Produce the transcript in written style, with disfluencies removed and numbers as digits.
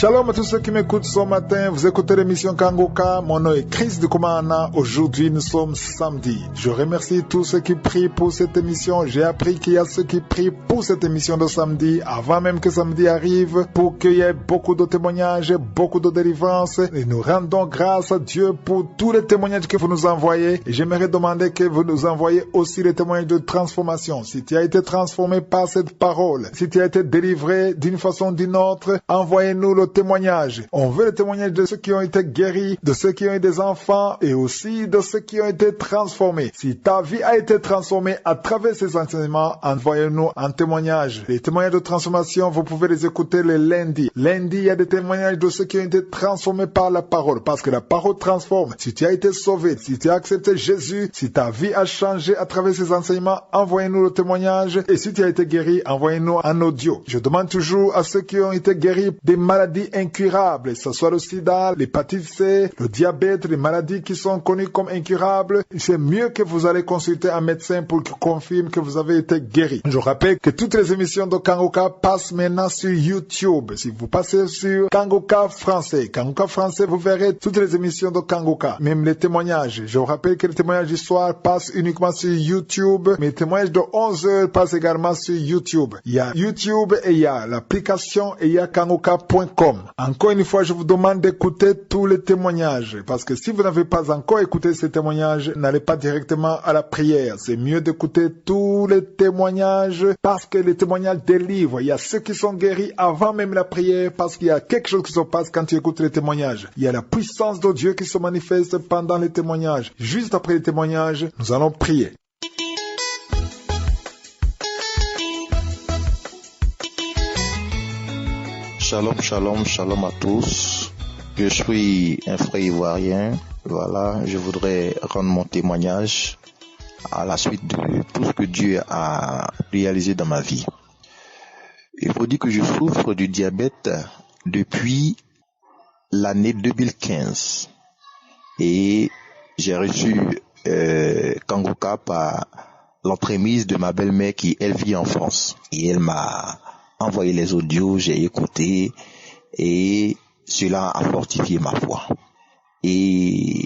Shalom à tous ceux qui m'écoutent ce matin. Vous écoutez l'émission Kangoka. Mon nom est Chris de Komana. Aujourd'hui, nous sommes samedi. Je remercie tous ceux qui prient pour cette émission. J'ai appris qu'il y a ceux qui prient pour cette émission de samedi, avant même que samedi arrive, pour qu'il y ait beaucoup de témoignages, beaucoup de délivrances. Et nous rendons grâce à Dieu pour tous les témoignages que vous nous envoyez. Et j'aimerais demander que vous nous envoyez aussi les témoignages de transformation. Si tu as été transformé par cette parole, si tu as été délivré d'une façon ou d'une autre, envoyez-nous le témoignage. On veut le témoignage de ceux qui ont été guéris, de ceux qui ont eu des enfants et aussi de ceux qui ont été transformés. Si ta vie a été transformée à travers ces enseignements, envoyez-nous un témoignage. Les témoignages de transformation, vous pouvez les écouter le lundi. Lundi, il y a des témoignages de ceux qui ont été transformés par la parole, parce que la parole transforme. Si tu as été sauvé, si tu as accepté Jésus, si ta vie a changé à travers ces enseignements, envoyez-nous le témoignage. Et si tu as été guéri, envoyez-nous un audio. Je demande toujours à ceux qui ont été guéris des maladies incurables, que ce soit le sida, l'hépatite C, le diabète, les maladies qui sont connues comme incurables, c'est mieux que vous allez consulter un médecin pour qu'il confirme que vous avez été guéri. Je rappelle que toutes les émissions de Kangoka passent maintenant sur YouTube. Si vous passez sur Kangoka français, vous verrez toutes les émissions de Kangoka, même les témoignages. Je vous rappelle que les témoignages du soir passent uniquement sur YouTube, mais les témoignages de 11h passent également sur YouTube. Il y a YouTube et il y a l'application et il y a kangoka.com. Encore une fois, je vous demande d'écouter tous les témoignages, parce que si vous n'avez pas encore écouté ces témoignages, n'allez pas directement à la prière. C'est mieux d'écouter tous les témoignages, parce que les témoignages délivrent. Il y a ceux qui sont guéris avant même la prière, parce qu'il y a quelque chose qui se passe quand tu écoutes les témoignages. Il y a la puissance de Dieu qui se manifeste pendant les témoignages. Juste après les témoignages, nous allons prier. Shalom, shalom, shalom à tous. Je suis un frère ivoirien. Voilà, je voudrais rendre mon témoignage à la suite de tout ce que Dieu a réalisé dans ma vie. Il faut dire que je souffre du diabète depuis l'année 2015. Et j'ai reçu Kangoka par l'entremise de ma belle-mère qui, elle, vit en France. Et elle m'a envoyé les audios, j'ai écouté et cela a fortifié ma foi. Et